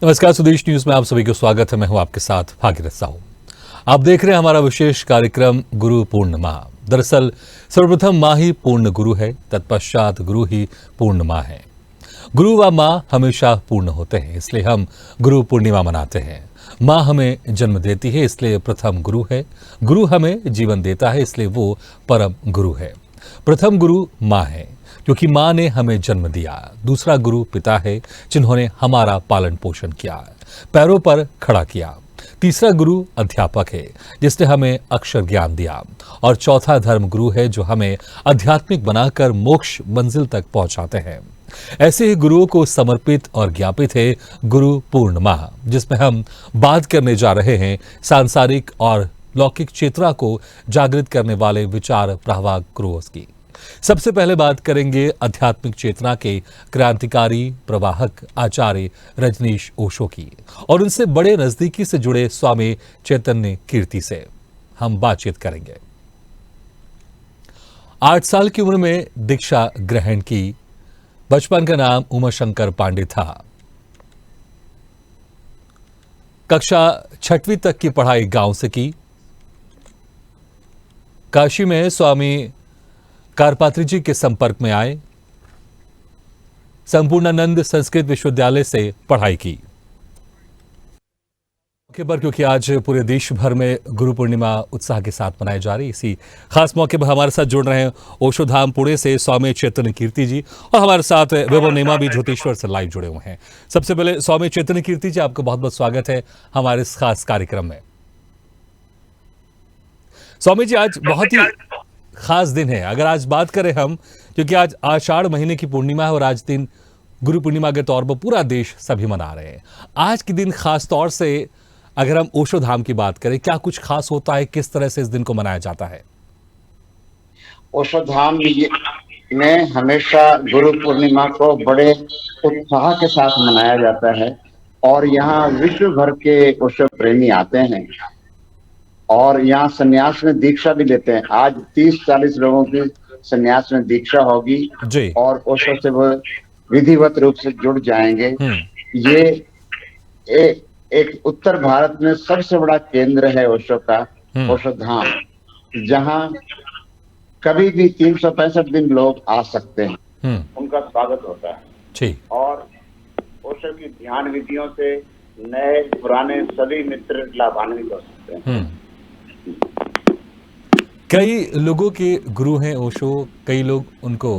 नमस्कार, स्वदेश न्यूज में आप सभी को स्वागत है। मैं हूं आपके साथ भागीरथ साहू। आप देख रहे हैं हमारा विशेष कार्यक्रम गुरु पूर्णिमा। दरअसल सर्वप्रथम माँ ही पूर्ण गुरु है, तत्पश्चात गुरु ही पूर्ण माँ है। गुरु व माँ हमेशा पूर्ण होते हैं, इसलिए हम गुरु पूर्णिमा मनाते हैं। माँ हमें जन्म देती है, इसलिए प्रथम गुरु है। गुरु हमें जीवन देता है, इसलिए वो परम गुरु है। प्रथम गुरु माँ है, क्योंकि माँ ने हमें जन्म दिया। दूसरा गुरु पिता है, जिन्होंने हमारा पालन पोषण किया, पैरों पर खड़ा किया। तीसरा गुरु अध्यापक है, जिसने हमें अक्षर ज्ञान दिया। और चौथा धर्म गुरु है, जो हमें आध्यात्मिक बनाकर मोक्ष मंजिल तक पहुंचाते हैं। ऐसे ही गुरुओं को समर्पित और ज्ञापित है गुरु पूर्णिमा, जिसमें हम बात करने जा रहे हैं सांसारिक और लौकिक चेतना को जागृत करने वाले विचार प्रवाहक गुरुओं की। सबसे पहले बात करेंगे आध्यात्मिक चेतना के क्रांतिकारी प्रवाहक आचार्य रजनीश ओशो की, और उनसे बड़े नजदीकी से जुड़े स्वामी चैतन्य कीर्ति से हम बातचीत करेंगे। 8 साल की उम्र में दीक्षा ग्रहण की। बचपन का नाम उमाशंकर पांडे था। कक्षा 6वीं तक की पढ़ाई गांव से की। काशी में स्वामी कारपात्री जी के संपर्क में आए। संपूर्णानंद संस्कृत विश्वविद्यालय से पढ़ाई की। मौके पर, क्योंकि आज पूरे देश भर में गुरु पूर्णिमा उत्साह के साथ मनाई जा रही, इसी खास मौके पर हमारे साथ जुड़ रहे हैं ओशो धाम पुणे से स्वामी चैतन्य कीर्ति जी, और हमारे साथ वैभव नेमा भी ज्योतिश्वर से लाइव जुड़े हुए हैं। सबसे पहले स्वामी चैतन्य कीर्ति जी, आपका बहुत बहुत स्वागत है हमारे इस खास कार्यक्रम में। स्वामी जी, आज बहुत ही खास दिन है। अगर आज बात करें हम, क्योंकि आज आषाढ़ महीने की पूर्णिमा है और आज दिन गुरु पूर्णिमा के तौर पर पूरा देश सभी मना रहे हैं। आज के दिन खास तौर से अगर हम ओशो धाम की बात करें, क्या कुछ खास होता है, किस तरह से इस दिन को मनाया जाता है? ओशो धाम में हमेशा गुरु पूर्णिमा को बड़े उत्साह के साथ मनाया जाता है, और यहाँ विश्व भर के ओशो प्रेमी आते हैं और यहाँ सन्यास में दीक्षा भी लेते हैं। आज 30-40 लोगों की सन्यास में दीक्षा होगी जी। और ओशो से वो विधिवत रूप से जुड़ जाएंगे। ये एक उत्तर भारत में सबसे बड़ा केंद्र है ओशो का, ओशो धाम, जहाँ कभी भी 365 दिन लोग आ सकते हैं। उनका स्वागत होता है जी। और ओशो की ध्यान विधियों से नए पुराने सभी मित्र लाभान्वित हो सकते हैं। कई लोगों के गुरु हैं ओशो, कई लोग उनको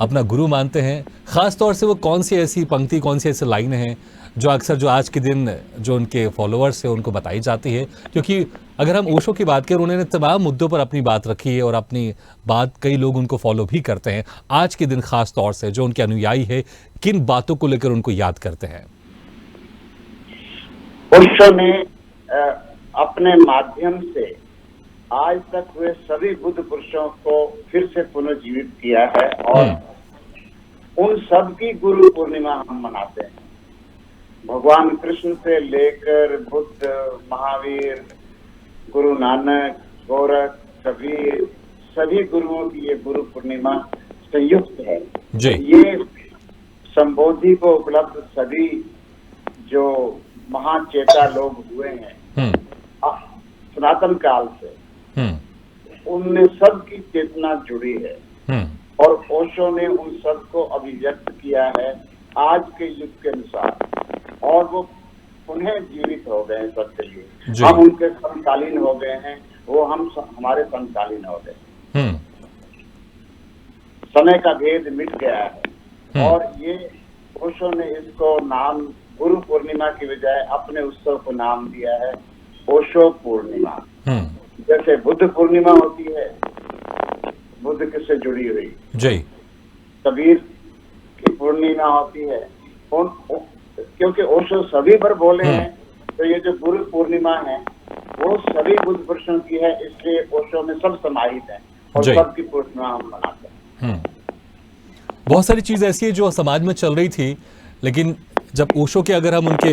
अपना गुरु मानते हैं। खास तौर से वो कौन सी ऐसी पंक्ति, कौन सी ऐसी लाइन है जो अक्सर जो आज के दिन जो उनके फॉलोअर्स हैं उनको बताई जाती है? क्योंकि अगर हम ओशो की बात करें, उन्होंने तमाम मुद्दों पर अपनी बात रखी है और अपनी बात कई लोग उनको फॉलो भी करते हैं। आज के दिन खास तौर से जो उनके अनुयायी है, किन बातों को लेकर उनको याद करते हैं? ओशो ने अपने माध्यम से आज तक हुए सभी बुद्ध पुरुषों को फिर से पुनर्जीवित किया है, और उन सब की गुरु पूर्णिमा हम मनाते हैं। भगवान कृष्ण से लेकर बुद्ध, महावीर, गुरु नानक, गोरख, कबीर, सभी गुरुओं की ये गुरु पूर्णिमा संयुक्त है जी। ये संबोधि को उपलब्ध सभी जो महाचेता लोग हुए हैं सनातन काल से, उनमें सब की चेतना जुड़ी है, और ओशो ने उन सब को अभिव्यक्त किया है आज के युग के अनुसार, और वो पुनः जीवित हो गए सबके लिए। हम उनके समकालीन हो गए हैं, वो हमारे समकालीन हो गए। समय का भेद मिट गया है, और ये ओशो ने इसको नाम गुरु पूर्णिमा की बजाय अपने उत्सव को नाम दिया है ओशो पूर्णिमा। जैसे बुद्ध पूर्णिमा होती है, बुद्ध किससे जुड़ी हुई जी, कबीर की पूर्णिमा होती है, क्योंकि ओशो सभी पर बोले हैं, तो ये जो गुरु पूर्णिमा है वो सभी बुद्ध पुरुषों की है, इसलिए ओशो में सब समाहित है और सबकी पूर्णिमा हम मनाते हैं। बहुत सारी चीज ऐसी है जो समाज में चल रही थी, लेकिन जब ओशो के अगर हम उनके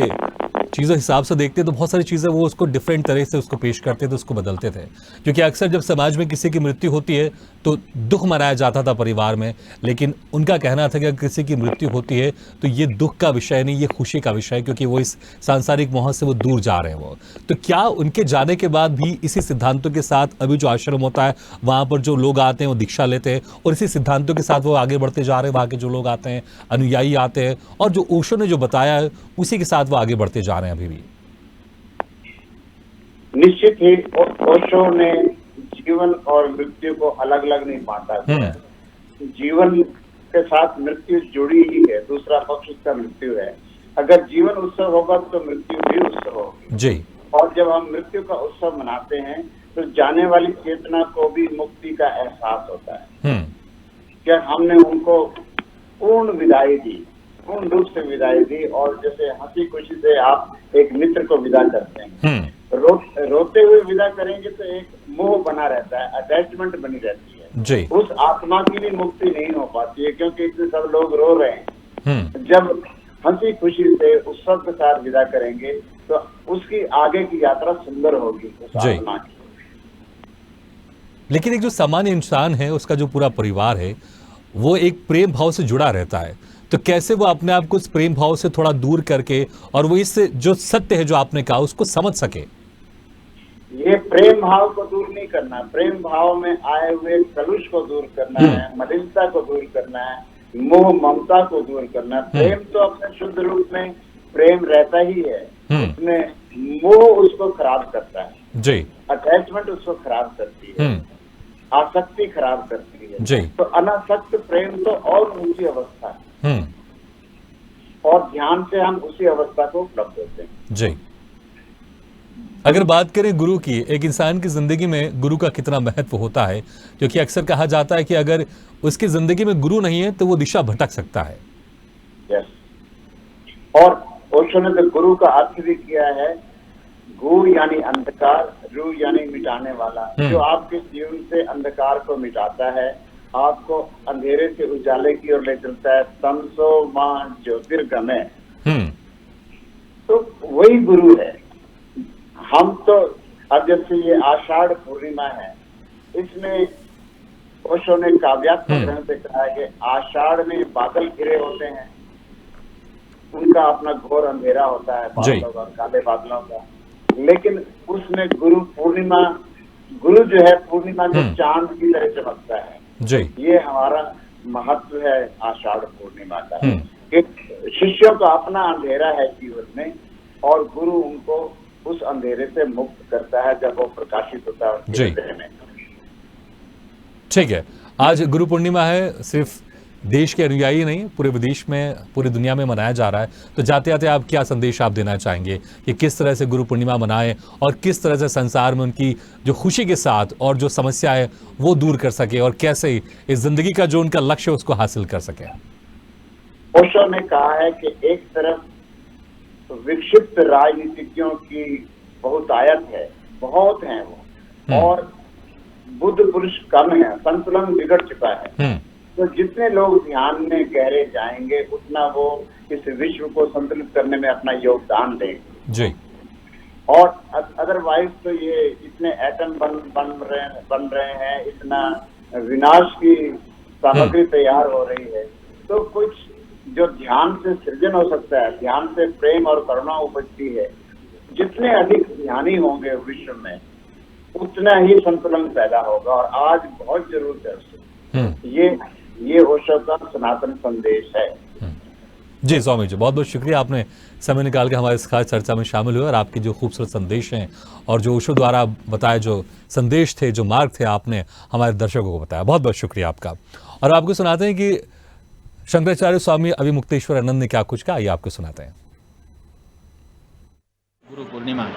चीज़ों हिसाब से देखते तो बहुत सारी चीज़ें वो उसको डिफरेंट तरह से उसको पेश करते थे, उसको बदलते थे। क्योंकि अक्सर जब समाज में किसी की मृत्यु होती है तो दुख मनाया जाता था परिवार में, लेकिन उनका कहना था कि अगर किसी की मृत्यु होती है तो ये दुख का विषय नहीं, ये खुशी का विषय है, क्योंकि वो इस सांसारिक मोह से वो दूर जा रहे हैं। वो तो क्या उनके जाने के बाद भी इसी सिद्धांतों के साथ अभी जो आश्रम होता है वहाँ पर जो लोग आते हैं वो दीक्षा लेते हैं और इसी सिद्धांतों के साथ वो आगे बढ़ते जा रहे हैं, वहाँ के जो लोग आते हैं अनुयायी आते हैं और जो ओशो ने जो बताया है उसी के साथ वो आगे बढ़ते जा रहे हैं अभी भी? निश्चित ही ओशो ने जीवन और मृत्यु को अलग अलग नहीं बांटा है। जीवन के साथ मृत्यु जुड़ी ही है, दूसरा पक्ष उसका मृत्यु है। अगर जीवन उत्सव होगा तो मृत्यु भी उत्सव होगी जी। और जब हम मृत्यु का उत्सव मनाते हैं तो जाने वाली चेतना को भी मुक्ति का एहसास होता है। क्या हमने उनको पूर्ण विदाई दी, पूर्ण रूप से विदाई दी, और जैसे हंसी खुशी से आप एक मित्र को विदा करते हैं, रोते हुए विदा करेंगे तो एक मोह बना रहता है, अटैचमेंट बनी रहती है जी। उस आत्मा की भी मुक्ति नहीं हो पाती है, क्योंकि इतने सब लोग रो रहे हैं। जब हंसी खुशी से उत्सव के साथ विदा करेंगे तो उसकी आगे की यात्रा सुंदर होगी उस आत्मा की। लेकिन एक जो सामान्य इंसान है, उसका जो पूरा परिवार है, वो एक प्रेम भाव से जुड़ा रहता है, तो कैसे वो अपने आप को उस प्रेम भाव से थोड़ा दूर करके और वो इस जो सत्य है जो आपने कहा उसको समझ सके? ये प्रेम भाव को दूर नहीं करना, प्रेम भाव में आए हुए कलुष को दूर करना है, मलिनता को दूर करना है, मोह ममता को दूर करना है। प्रेम तो अपने शुद्ध रूप में प्रेम रहता ही है, उसमें मोह उसको खराब करता है जी, अटैचमेंट उसको खराब करती है, आसक्ति खराब करती है जी। तो अनासक्त प्रेम तो और ऊंची अवस्था है और ध्यान से हम उसी अवस्था को उपलब्ध होते हैं जी। अगर बात करें गुरु की, एक इंसान की जिंदगी में गुरु का कितना महत्व होता है, क्योंकि अक्सर कहा जाता है कि अगर उसकी जिंदगी में गुरु नहीं है तो वो दिशा भटक सकता है। और ओशो ने तो गुरु का अर्थ भी किया है, गु यानी अंधकार, रू यानी मिटाने वाला, जो आपके जीवन से अंधकार को मिटाता है, आपको अंधेरे से उजाले की ओर ले चलता है, तमसो मां ज्योतिर्गमय, तो वही गुरु है। हम तो अब जब से ये आषाढ़ पूर्णिमा है, इसमें ओशो ने काव्यात्मक ढंग से कहा है कि आषाढ़ में बादल घिरे होते हैं, उनका अपना घोर अंधेरा होता है बादलों का, काले बादलों का, लेकिन उसमें गुरु पूर्णिमा, गुरु जो है पूर्णिमा में चांद की तरह चमकता है जी। ये हमारा महत्व है आषाढ़ पूर्णिमा का। शिष्यों का अपना अंधेरा है जीवन में और गुरु उनको उस अंधेरे से मुक्त करता है जब वो प्रकाशित होता है उनके हृदय में। ठीक है, आज गुरु पूर्णिमा है, सिर्फ देश के अनुयायी नहीं पूरे विदेश में, पूरी दुनिया में मनाया जा रहा है, तो जाते जाते आप क्या संदेश आप देना चाहेंगे कि किस तरह से गुरु पूर्णिमा मनाएं और किस तरह से संसार में उनकी जो खुशी के साथ और जो समस्या है वो दूर कर सके और कैसे इस जिंदगी का जो उनका लक्ष्य है उसको हासिल कर सके? ओशो ने कहा है कि एक तरफ विक्षिप्त राजनीतिज्ञों की बहुतायत है, बहुत हैं वो, और बुद्ध पुरुष कम है, संतुलन बिगड़ चुका है। तो जितने लोग ध्यान में गहरे जाएंगे उतना वो इस विश्व को संतुलित करने में अपना योगदान देंगे जी। और अदरवाइज तो ये इतने एटम बन रहे हैं, इतना विनाश की सामग्री तैयार हो रही है, तो कुछ जो ध्यान से सृजन हो सकता है, ध्यान से प्रेम और करुणा उपजती है, जितने अधिक ध्यानी होंगे विश्व में उतना ही संतुलन पैदा होगा और आज बहुत जरूरत है उससे। ये ओशो का सनातन संदेश है जी। स्वामी जी, बहुत बहुत शुक्रिया, आपने समय निकाल के हमारे इस खास चर्चा में शामिल हुए और आपके जो खूबसूरत संदेश हैं और जो ओशो द्वारा बताए जो संदेश थे, जो मार्ग थे, आपने हमारे दर्शकों को बताया। बहुत बहुत शुक्रिया आपका। और आपको सुनाते हैं कि शंकराचार्य स्वामी अभिमुक्तेश्वर आनंद ने क्या कुछ कहा, ये आपको सुनाते हैं। गुरु पूर्णिमा,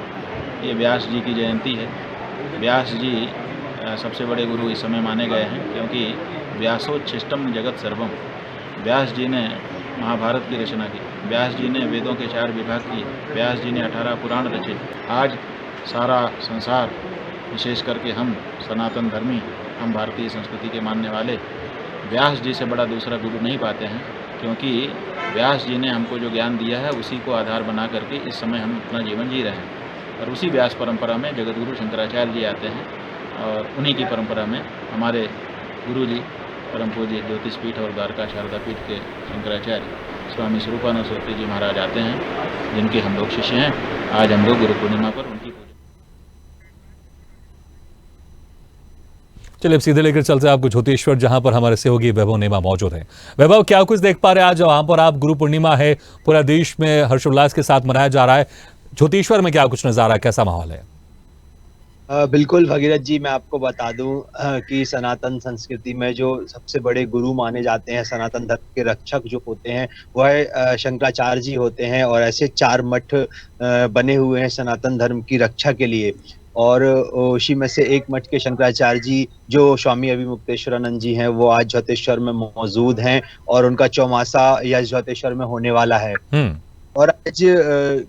ये व्यास जी की जयंती है। व्यास जी सबसे बड़े गुरु इस समय माने गए हैं, क्योंकि व्यासोच्छिष्टम जगत सर्वम, व्यास जी ने महाभारत की रचना की, व्यास जी ने वेदों के 4 विभाग किए, व्यास जी ने 18 पुराण रचे। आज सारा संसार, विशेष करके हम सनातन धर्मी, हम भारतीय संस्कृति के मानने वाले व्यास जी से बड़ा दूसरा गुरु नहीं पाते हैं, क्योंकि व्यास जी ने हमको जो ज्ञान दिया है उसी को आधार बना करके इस समय हम अपना जीवन जी रहे हैं। और उसी व्यास परंपरा में जगतगुरु शंकराचार्य जी आते हैं और उन्हीं की परंपरा में हमारे गुरु जी परम पूज्य ज्योतिष पीठ और द्वारका शारदा पीठ के शंकराचार्य स्वामी स्वरूपानंद सरस्वती जी महाराज आते हैं, जिनके हम लोग शिष्य हैं। आज हम लोग गुरु पूर्णिमा पर उनकी पूजा। चलिए अब सीधे लेकर चलते हैं आपको ज्योतिश्वर, जहां पर हमारे सहयोगी वैभव नेमा मौजूद हैं। वैभव, क्या कुछ देख पा रहे हैं आज वहां पर आप? गुरु पूर्णिमा है, पूरा देश में हर्षोल्लास के साथ मनाया जा रहा है। ज्योतिश्वर में क्या कुछ नजारा, कैसा माहौल है? बिल्कुल भगीरथ जी, मैं आपको बता दूं कि सनातन संस्कृति में जो सबसे बड़े गुरु माने जाते हैं, सनातन धर्म के रक्षक जो होते हैं, वह शंकराचार्य जी होते हैं। और ऐसे 4 मठ बने हुए हैं सनातन धर्म की रक्षा के लिए। और उसी में से एक मठ के शंकराचार्य जी जो स्वामी अभिमुक्तेश्वरानंद जी हैं, वो आज ज्योतिश्वर में मौजूद हैं और उनका चौमासा यह ज्योतिश्वर में होने वाला है। और आज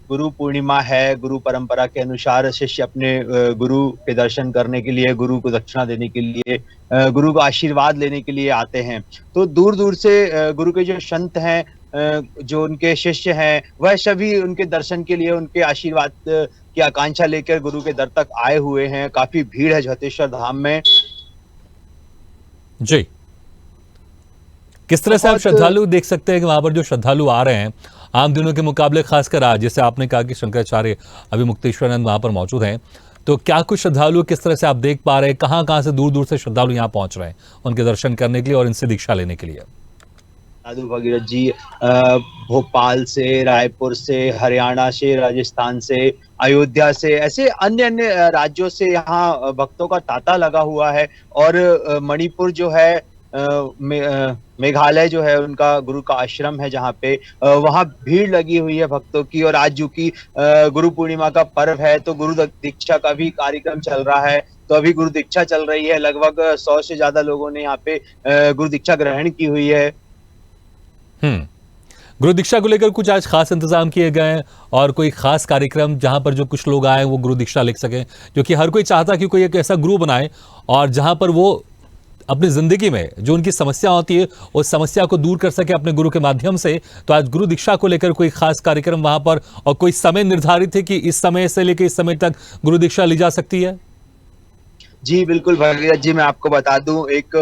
गुरु पूर्णिमा है। गुरु परंपरा के अनुसार शिष्य अपने गुरु के दर्शन करने के लिए, गुरु को दक्षिणा देने के लिए, गुरु का आशीर्वाद लेने के लिए आते हैं। तो दूर दूर से गुरु के जो संत हैं, जो उनके शिष्य हैं, वह सभी उनके दर्शन के लिए, उनके आशीर्वाद की आकांक्षा लेकर गुरु के दर तक आए हुए हैं। काफी भीड़ है ज्योतिश्वर धाम में। जी, किस तरह से आप श्रद्धालु देख सकते हैं कि वहां पर जो श्रद्धालु आ रहे हैं आम दिनों के मुकाबले, खासकर आज, जैसे आपने कहा कि शंकराचार्य अभिमुक्तेश्वरानंद वहां पर मौजूद हैं, तो क्या कुछ श्रद्धालु किस तरह से आप देख पा रहे हैं? कहां से दूर दूर से श्रद्धालु यहाँ पहुंच रहे हैं उनके दर्शन करने के लिए और इनसे दीक्षा लेने के लिए? साधु भगीरथ जी, भोपाल से, रायपुर से, हरियाणा से, राजस्थान से, अयोध्या से, ऐसे अन्य अन्य राज्यों से यहाँ भक्तों का तांता लगा हुआ है। और मणिपुर जो है, मेघालय जो है, उनका गुरु का आश्रम है जहाँ पे, वहाँ भीड़ लगी हुई है भक्तों की। और आज जो कि गुरु पूर्णिमा का पर्व है, तो गुरु दीक्षा का भी कार्यक्रम चल रहा है। तो अभी गुरु दीक्षा चल रही है। लगभग 100 से ज्यादा लोगों ने यहाँ पे गुरु दीक्षा ग्रहण की हुई है। गुरु दीक्षा को लेकर कुछ आज खास इंतजाम किए गए हैं और कोई खास कार्यक्रम जहां पर जो कुछ लोग आए वो गुरु दीक्षा ले सकें, क्योंकि हर कोई चाहता कि कोई एक ऐसा गुरु बनाए और जहां पर वो अपनी जिंदगी में जो उनकी समस्या होती है उस समस्या को दूर कर सके अपने गुरु के माध्यम से। तो आज गुरु दीक्षा को लेकर कोई खास कार्यक्रम वहां पर, और कोई समय निर्धारित है कि इस समय से लेकर इस समय तक गुरु दीक्षा ली जा सकती है? जी बिल्कुल भगीरथ जी, मैं आपको बता दूं, एक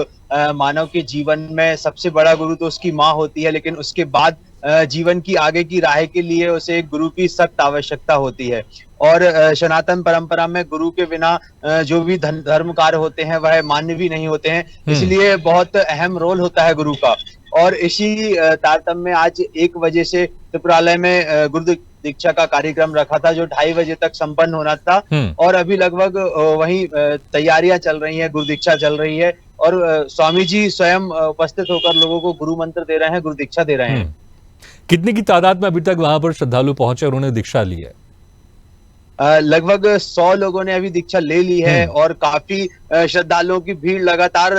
मानव के जीवन में सबसे बड़ा गुरु तो उसकी माँ होती है, लेकिन उसके बाद जीवन की आगे की राह के लिए उसे एक गुरु की सख्त आवश्यकता होती है। और सनातन परंपरा में गुरु के बिना जो भी धर्म कार्य होते हैं वह मान्य भी नहीं होते हैं। इसलिए बहुत अहम रोल होता है गुरु का। और इसी तारतम्य में आज 1 बजे से त्रिपुरालय में गुरु दीक्षा का कार्यक्रम रखा था, जो 2:30 बजे तक संपन्न होना था। और अभी लगभग वही तैयारियां चल रही हैं, गुरु दीक्षा चल रही है। और स्वामी जी स्वयं उपस्थित होकर लोगों को गुरु मंत्र दे रहे हैं, गुरु दीक्षा दे रहे हैं। कितनी की तादाद में अभी तक वहां पर श्रद्धालु पहुंचे और उन्होंने दीक्षा ली है? लगभग 100 लोगों ने अभी दीक्षा ले ली है। और काफी श्रद्धालुओं की भीड़ लगातार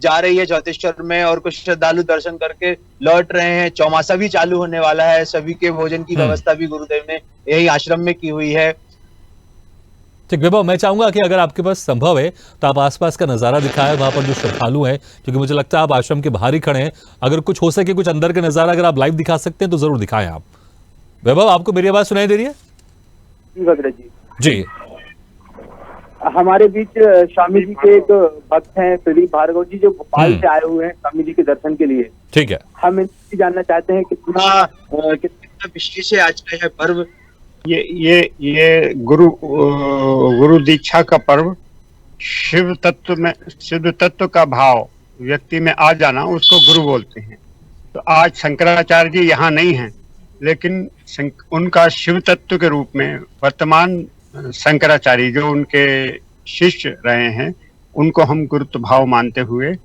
जा रही है ज्योतिश्वर में। और कुछ श्रद्धालु दर्शन करके लौट रहे हैं। चौमासा भी चालू होने वाला है। सभी के भोजन की व्यवस्था भी गुरुदेव ने यही आश्रम में की हुई है। ठीक वैभव, मैं चाहूंगा कि अगर आपके पास संभव है तो आप आसपास का नजारा दिखाएं, वहां पर जो श्रद्धालु हैं, क्योंकि मुझे लगता है आप आश्रम के बाहर ही खड़े हैं। अगर कुछ हो सके, कुछ अंदर का नजारा अगर आप लाइव दिखा सकते हैं तो जरूर दिखाएं आप। वैभव, आपको मेरी आवाज सुनाई दे रही है? जी, हमारे बीच स्वामी जी के एक भक्त हैं प्रदीप भार्गव जी, जो भोपाल से आए हुए हैं स्वामी जी के दर्शन के लिए। ठीक है, हम इनसे जानना चाहते हैं कितना विशेष है आज का यह पर्व। ये गुरु दीक्षा का पर्व, शिव तत्व का भाव व्यक्ति में आ जाना, उसको गुरु बोलते हैं। तो आज शंकराचार्य जी यहाँ नहीं हैं, लेकिन उनका शिव तत्व के रूप में वर्तमान शंकराचार्य जो उनके शिष्य रहे हैं, उनको हम गुरुत्व भाव मानते हुए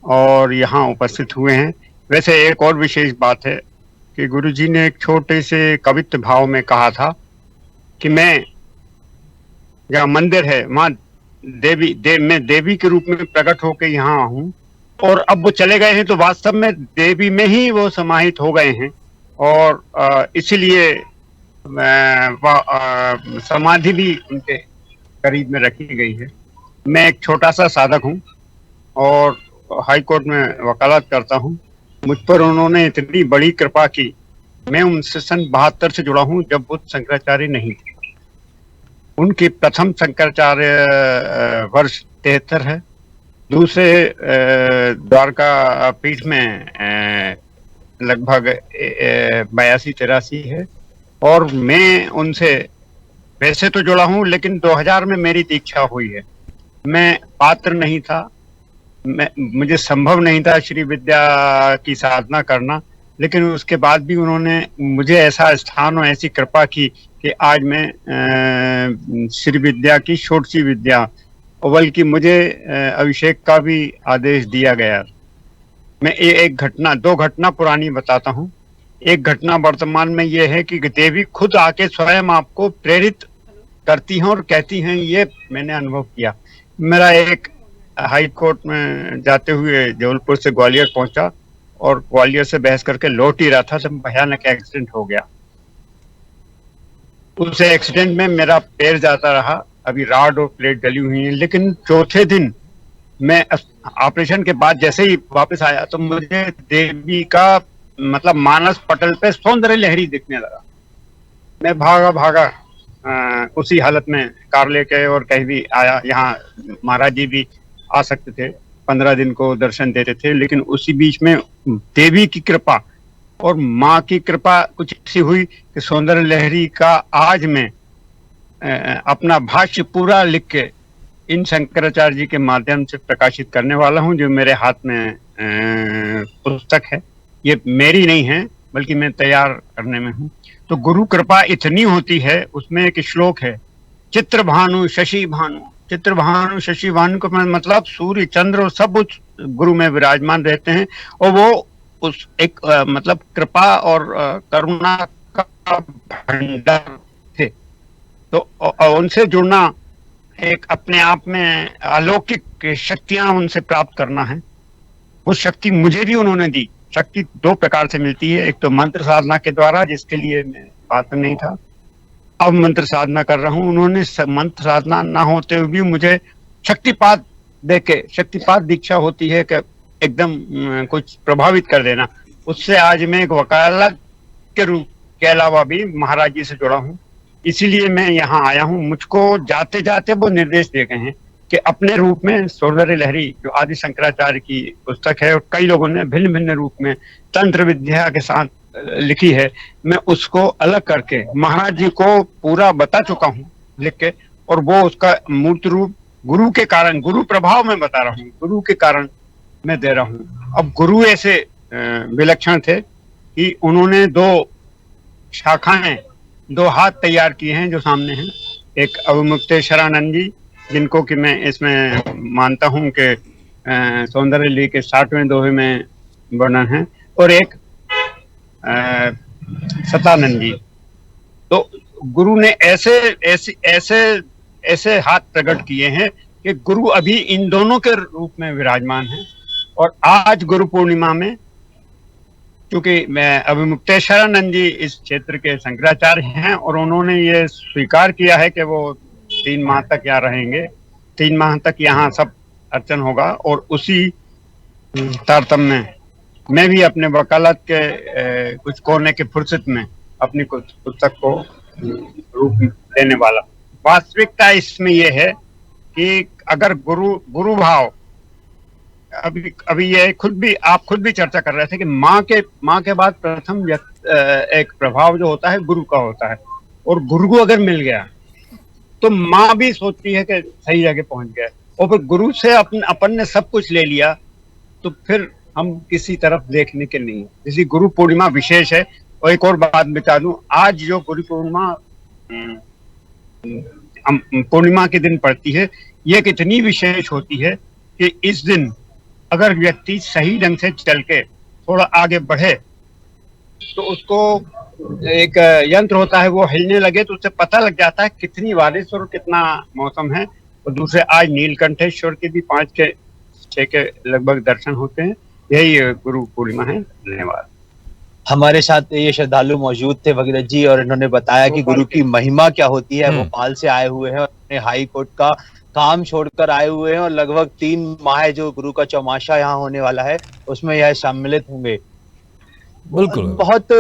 और यहाँ उपस्थित हुए हैं। वैसे एक और विशेष बात है कि गुरुजी ने एक छोटे से कवित्व भाव में कहा था कि मैं, जहाँ मंदिर है वहाँ मैं देवी के रूप में प्रकट होकर यहाँ हूँ। और अब वो चले गए हैं तो वास्तव में देवी में ही वो समाहित हो गए हैं। और इसीलिए समाधि भी उनके करीब में रखी गई है। मैं एक छोटा सा साधक हूँ और हाई कोर्ट में वकालत करता हूँ। मुझ पर उन्होंने इतनी बड़ी कृपा की मैं उनसे सन 72 से जुड़ा हूँ, जब बुद्ध शंकराचार्य नहीं थे। उनकी प्रथम शंकराचार्य वर्ष 73 है, दूसरे द्वारका पीठ में लगभग 82-83 है, और मैं उनसे वैसे तो जुड़ा हूँ, लेकिन 2000 में मेरी दीक्षा हुई है। मैं पात्र नहीं था, मुझे संभव नहीं था श्री विद्या की साधना करना, लेकिन उसके बाद भी उन्होंने मुझे ऐसा स्थान और ऐसी कृपा की कि आज मैं श्री विद्या की षोडशी विद्या, और बल्कि मुझे अभिषेक का भी आदेश दिया गया। मैं दो घटना पुरानी बताता हूँ। एक घटना वर्तमान में ये है कि देवी खुद आके स्वयं आपको प्रेरित करती हैं और कहती हैं, ये मैंने अनुभव किया। मेरा एक हाई कोर्ट में जाते हुए जबलपुर से ग्वालियर पहुंचा, और ग्वालियर से बहस करके लौट ही रहा था, तब भयानक एक्सीडेंट हो गया। उस एक्सीडेंट में मेरा पैर जाता रहा, अभी राड और प्लेट डली हुई है, लेकिन चौथे दिन मैं ऑपरेशन के बाद जैसे ही वापस आया तो मुझे देवी का मतलब मानस पटल पे सौंदर्य लहरी दिखने लगा। मैं भागा उसी हालत में कार लेके और कहीं भी आया। यहाँ महाराज जी भी आ सकते थे, 15 दिन को दर्शन देते थे, लेकिन उसी बीच में देवी की कृपा और माँ की कृपा कुछ ऐसी हुई कि सौंदर्य लहरी का आज मैं अपना भाष्य पूरा लिख के इन शंकराचार्य जी के माध्यम से प्रकाशित करने वाला हूँ, जो मेरे हाथ में पुस्तक है। ये मेरी नहीं है, बल्कि मैं तैयार करने में हूँ। तो गुरु कृपा इतनी होती है, उसमें एक श्लोक है, चित्र भानु शशि भानु। चित्र भानु शशि भानु को मतलब सूर्य चंद्र और सब उस गुरु में विराजमान रहते हैं, और वो उस एक मतलब कृपा और करुणा का भंडार थे। तो उनसे जुड़ना एक अपने आप में अलौकिक शक्तियां उनसे प्राप्त करना है। वो शक्ति मुझे भी उन्होंने दी। शक्ति दो प्रकार से मिलती है, एक तो मंत्र साधना के द्वारा, जिसके लिए मैं पात्र नहीं था, अब मंत्र साधना कर रहा हूँ। उन्होंने मंत्र साधना ना होते हुए भी मुझे शक्तिपात देके, शक्तिपात दीक्षा होती है कि एकदम कुछ प्रभावित कर देना। उससे आज मैं एक वकालत के रूप के अलावा भी महाराज जी से जुड़ा हूँ, इसीलिए मैं यहाँ आया हूँ। मुझको जाते जाते वो निर्देश दिए गए हैं कि अपने रूप में सौंदर्य लहरी, जो आदि शंकराचार्य की पुस्तक है और कई लोगों ने भिन्न भिन्न रूप में तंत्र विद्या के साथ लिखी है, मैं उसको अलग करके महाराज जी को पूरा बता चुका हूँ लिख के, और वो उसका मूर्त रूप गुरु के कारण, गुरु प्रभाव में बता रहा हूँ, गुरु के कारण मैं दे रहा हूँ। अब गुरु ऐसे विलक्षण थे कि उन्होंने दो शाखाएं, दो हाथ तैयार किए हैं जो सामने हैं। एक अवमुक्तेश्वरानंद जी, जिनको कि मैं इसमें मानता हूं कि सौंदर्य ली के 60वें दोहे में वर्णन है, और एक सतानंद जी। तो गुरु ने ऐसे ऐसे ऐसे ऐसे हाथ प्रकट किए हैं कि गुरु अभी इन दोनों के रूप में विराजमान है। और आज गुरु पूर्णिमा में, क्योंकि मैं अभिमुक्तेश्वरानंद जी इस क्षेत्र के शंकराचार्य हैं, और उन्होंने ये स्वीकार किया है कि वो 3 माह तक यहाँ रहेंगे, 3 माह तक यहाँ सब अर्चन होगा। और उसी तारतम्य में मैं भी अपने वकालत के कुछ कोने के फुर्सत में अपनी कुछ पुस्तक को रूप देने वाला। वास्तविकता इसमें यह है कि अगर गुरु भाव, अभी ये आप खुद भी चर्चा कर रहे थे कि माँ के बाद प्रथम एक प्रभाव जो होता है गुरु का होता है, और गुरु को अगर मिल गया तो माँ भी सोचती है कि सही जगह पहुंच गए, और फिर गुरु से अपन ने सब कुछ ले लिया तो फिर हम किसी तरफ देखने के नहीं। जैसे गुरु पूर्णिमा विशेष है। और एक और बात बता दूं, आज जो गुरु पूर्णिमा के दिन पड़ती है, ये कितनी विशेष होती है कि इस दिन अगर व्यक्ति सही ढंग से चल के थोड़ा आगे बढ़े तो उसको एक यंत्र होता है, वो हिलने लगे तो उससे पता लग जाता है कितनी बारिश और कितना मौसम है। और दूसरे आज नीलकंठेश्वर के भी 5 के 6 के लगभग दर्शन होते हैं। यही गुरु पूर्णिमा है। धन्यवाद। हमारे साथ ये श्रद्धालु मौजूद थे भगीरथ जी, और इन्होंने बताया कि गुरु की महिमा क्या होती है। भोपाल से आए हुए हैं और अपने हाई कोर्ट का काम छोड़कर आए हुए हैं, और लगभग 3 माह जो गुरु का चौमासा यहाँ होने वाला है उसमें यह सम्मिलित होंगे। बिल्कुल। बहुत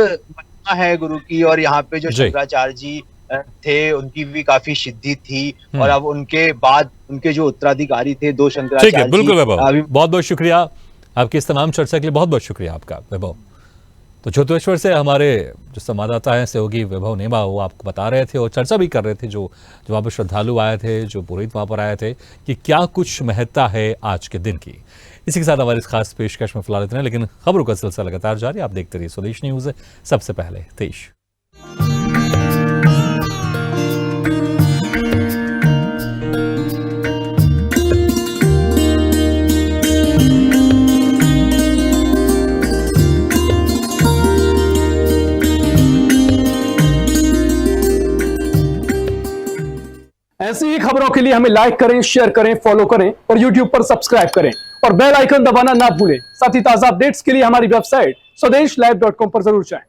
महिमा है गुरु की, और यहाँ पे जो जी। शंकराचार्य जी थे उनकी भी काफी सिद्धि थी, और अब उनके बाद उनके जो उत्तराधिकारी थे 2 ठीक है, शंकराचार्य बिल्कुल जी वैभव, अभी बहुत बहुत शुक्रिया आपकी इस तमाम चर्चा के लिए, बहुत बहुत शुक्रिया आपका वैभव। तो ज्योतिश्वर से हमारे जो संवाददाता हैं सहयोगी वैभव नेमा, वो आपको बता रहे थे और चर्चा भी कर रहे थे, जो वहाँ पर श्रद्धालु आए थे, जो पुरोहित वहाँ पर आए थे, कि क्या कुछ महत्ता है आज के दिन की। इसी के साथ हमारी इस खास पेशकश में फिलहाल इतना, लेकिन खबरों का सिलसिला लगातार जारी। आप देखते रहिए स्वदेश न्यूज। सबसे पहले देश। ऐसी ही खबरों के लिए हमें लाइक करें, शेयर करें, फॉलो करें और यूट्यूब पर सब्सक्राइब करें और बेल आइकन दबाना ना भूलें। साथ ही ताजा अपडेट्स के लिए हमारी वेबसाइट swadesh live.com पर जरूर जाएं।